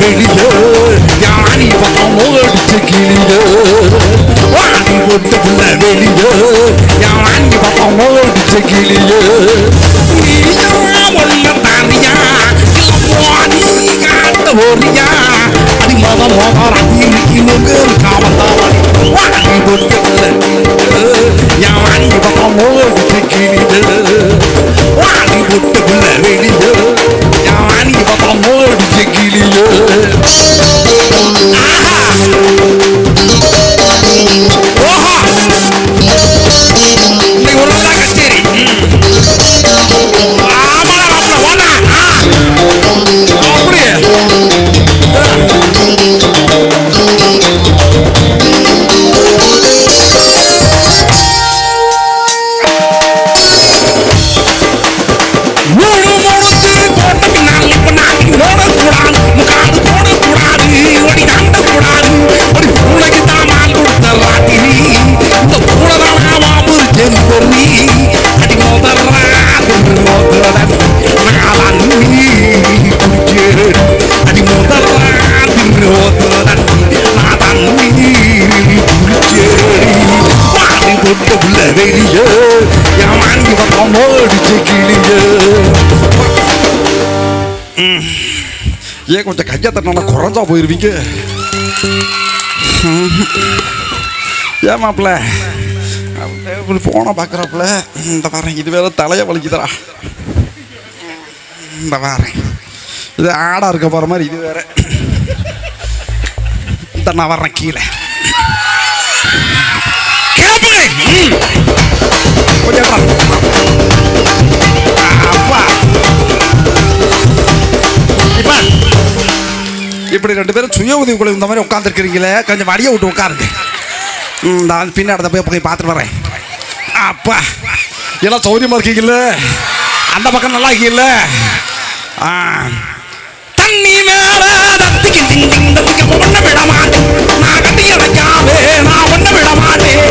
வெளியே யானி பக்கம் ஓடிச்சு கிளியே வாடி போட்டு புள்ள வெளியே யானி பக்கம் ஓடிச்சு கிளியே ஒன்ன தாரியா நீ காட்ட ஓரியா அடி மோத ராத்திரிக்கு நுங்கு காவந்தாவடி வாடி போட்டு புள்ள யானி பக்கம் ஓடிச்சு கிளியே வாடி போட்டு புள்ள வெளியே யானி பக்கம் ஓடிச்சு கிளியே ஏன் கொஞ்சம் கையை தட்டினா குறைஞ்சா போயிருவீங்க. ஏன் மாப்பிள்ள போன பார்க்குறாப்புல இந்த வரேன் இது வேற தலையை வலிக்குதுடா. இந்த வரேன் இது ஆடா இருக்க போகிற மாதிரி இது வேற. இந்த நான் வர்றேன் கீழே அப்பா. இப்படி ரெண்டு பேரும் சுய உதவி குழு இந்த மாதிரி உட்காந்துருக்கிறீங்களே, கொஞ்சம் வடியை விட்டு உட்காருங்க. நான் பின்னாடி போய் பார்த்துட்டு வரேன். அப்பா எல்லாம் சௌரியமாக இருக்கீங்கல்ல? அந்த பக்கம் நல்லா இருக்கீங்கல்ல? தண்ணி ஒன்ன விட மாட்டேன் நான் கட்டி அடைக்காவே நான் ஒன்ன விட மாட்டேன்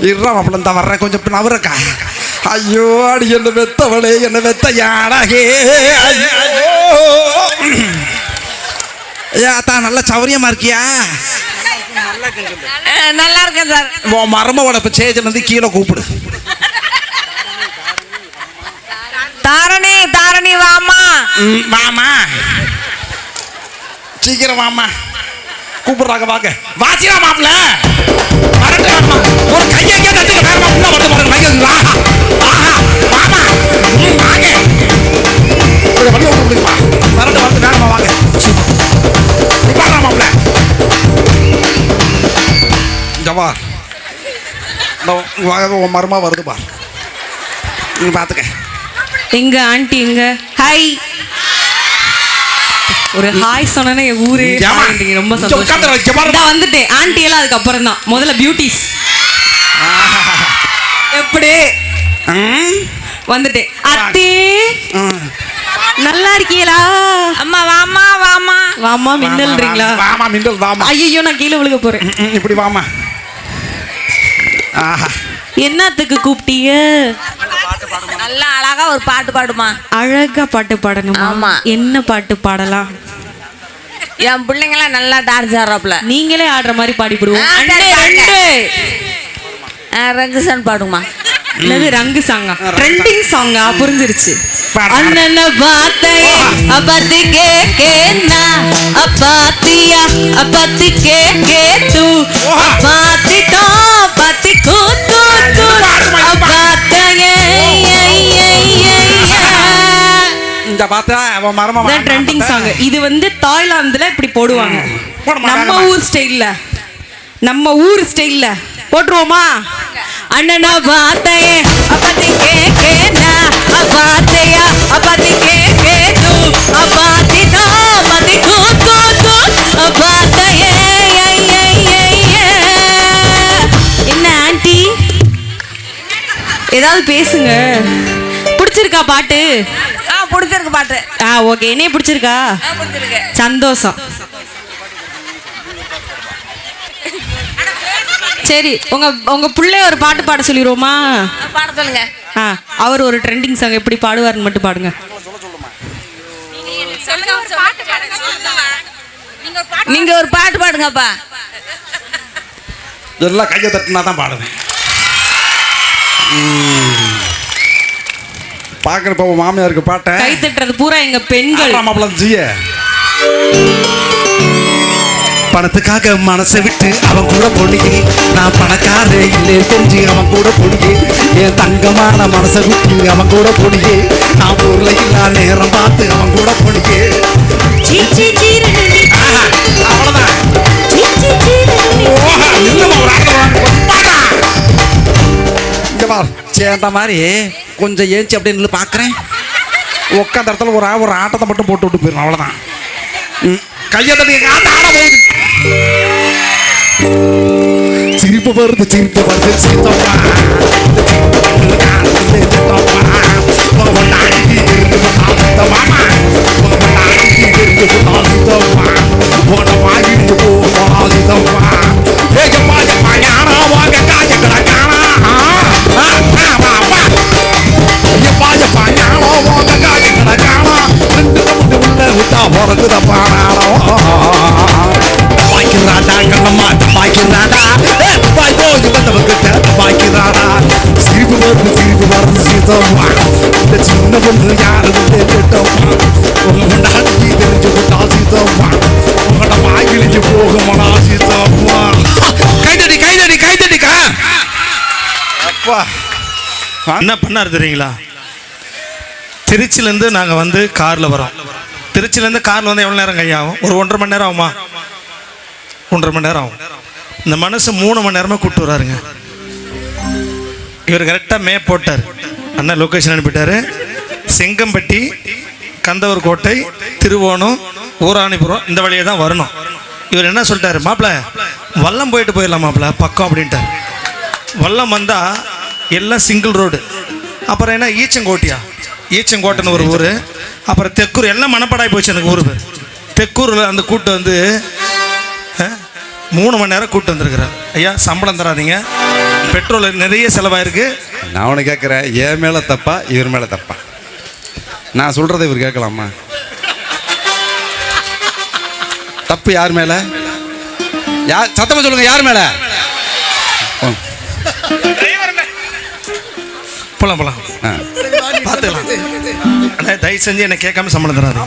இருந்த வர்றேன் கொஞ்சம் நவரக்கா. ஐயோ அடி என்ன வெத்தவளே என்ன வெத்த யாடகே. தான் நல்ல சௌரியமா இருக்கியா? நல்லா இருக்கேன் சார். உன் மருமவோட இப்போ சேஜன் வந்து கீழே கூப்பிடு. தாரணி தாரணி வாமா. வாமா சீக்கிரம் வாமா கூப்பிடுறாங்க வாங்க. வாசியா மாப்பிள்ள ஒரு கையை ஜவார் மரமா வருது பார். நீ பாத்துக்க. எங்க ஆண்டி எங்க? ஹாய். ஒரு ஹாய் சொன்னே ஊரே ரொம்ப சந்தோஷம். வந்துட்டேன் ஆண்டி எல்லாம் அதுக்கப்புறம் தான். முதல்ல பியூட்டிஸ் எப்படி வந்துட்டேன். அத்தே நல்லா இருக்கீங்களா? அம்மா வாமா வாமா வாமா மின்னல்றீங்களா? வாமா மின்னல் வாமா. ஐயோ நான் கீழே விழுக போறேன். இப்படி வாமா. என்னத்துக்கு கூப்பிட்டீங்க? நல்லா அழகா ஒரு பாட்டு பாடுமா. அழகா பாட்டு பாடணுமா? ஆமா. என்ன பாட்டு பாடலாம்? என் பிள்ளைங்களாம் நல்லா டான்ஸ் ஆடுறாப்ல. நீங்களே ஆடுற மாதிரி பாடிப்படுவோம். ரங்கு சாங் பாடுமா. என்னது ரங்கு சாங்கா? ட்ரெண்டிங் சாங்கா? புரிஞ்சிருச்சு. அண்ணன பாத்தையே அப்பத்தி கேக்கேனா அப்பாத்தியா அப்பத்தி கேக்கேது அப்பாத்தி தா பத்தி கூத்து அப்பாத்தையே. இந்த பாத்தா அவன் மரமா ட்ரெண்டிங் சாங் இது வந்து தாய்லாந்துல இப்படி போடுவாங்க. நம்ம ஊர் ஸ்டைல்ல போட்டுருவோமா? அண்ணனா பாத்தையே அப்பத்தி கேக்கேனா அப்பாத்தையா அப்பத்தி கேக்கேது அப்பாத்தி தா பத்தி கூத்து அப்பாத்தையே. என்ன ஆண்டி ஏதாவது பேசுங்க. பிடிச்சிருக்கா பாட்டு? பிடிச்சிருக்கு பாட்டு. ஓகே. என்னைய பிடிச்சிருக்கா? சந்தோஷம். சரி உங்க பிள்ளை ஒரு பாட்டு பாட சொல்லிடுவோமா? பாட சொல்லுங்க. அவர் ஒரு ட்ரெண்டிங் சாங் எப்படி பாடுவார்னு மட்டும் பாடுங்க. நீங்க ஒரு பாட்டு பாடுங்கப்பா. எல்லாம் கையை தட்டினா தான் பாடுவேன். பார்க்குறப்ப உன் மாமியாருக்கு பாட்டை கை தட்டுறது பூரா எங்க பெண்கள். பணத்துக்காக மனசை விட்டு அவன் கூட பொண்ணுங்க, நான் பணக்கார இல்லை தெரிஞ்சு அவன் கூட பொண்ணுங்க, என் தங்கமான மனசை விட்டு அவன் கூட பொண்ணுங்க, நான் ஊர்ல இல்லா நேரம் பார்த்து அவன் கூட பொண்ணுங்க. அவ்வளவுதான். சேர்ந்த மாதிரி கொஞ்சம் ஏஞ்சி அப்படின்னு பார்க்குறேன். உட்காந்த இடத்துல ஒரு ஆட்டத்தை மட்டும் போட்டு விட்டு போயிடும். அவ்வளோதான். கையை தட்டி ஆட போகுது. சிரிப்பு வருது சீத்தப்பா. சின்ன பொண்ணு யாரு உங்களோட வாயிலிச்சு போகுமடா சீதம்மா. கைதடிக்கா. அப்பா என்ன பண்ணாரு தெரியுங்களா? திருச்சியிலேருந்து நாங்கள் வந்து காரில் வரோம். திருச்சியிலேருந்து காரில் வந்து எவ்வளோ நேரம் கையாகும்? ஒரு 1.5 மணி நேரம் ஆகுமா? 1.5 மணி நேரம் ஆகும். இந்த மனசு 3 மணி நேரமாக கூப்பிட்டு வராருங்க. இவர் கரெக்டாக மேப் போட்டார். அண்ணன் லொக்கேஷன் அனுப்பிட்டாரு. செங்கம்பட்டி, கந்தவர் கோட்டை, திருவோணம், ஊராணிபுரம் இந்த வழியே தான் வரணும். இவர் என்ன சொல்லிட்டாரு, மாப்பிள்ள வல்லம் போயிட்டு போயிடலாம் மாப்பிள்ள பக்கம் அப்படின்ட்டார். வல்லம் வந்தால் எல்லாம் சிங்கிள் ரோடு. அப்புறம் என்ன ஈச்சங்கோட்டைன்னு ஒரு ஊர். அப்புறம் தெக்கூர், எல்லாம் மணப்படாய் போச்சு எனக்கு ஊர் பேர். தெக்கூரில் அந்த கூட்டு வந்து 3 மணி நேரம் கூட்டு வந்திருக்கிறார். ஐயா சம்பளம் தராதிங்க, பெட்ரோல் நிறைய செலவாயிருக்கு. நான் அவனை கேட்குறேன், என் மேலே தப்பா இவர் மேலே தப்பா? நான் சொல்கிறத இவர் கேட்கலாமா? தப்பு யார் மேலே? சத்தமாக சொல்லுங்க, யார் மேலே? போலாம் பார்த்துக்கலாம். தயவு செஞ்சு என்னை கேட்காம சம்பளம் தராது.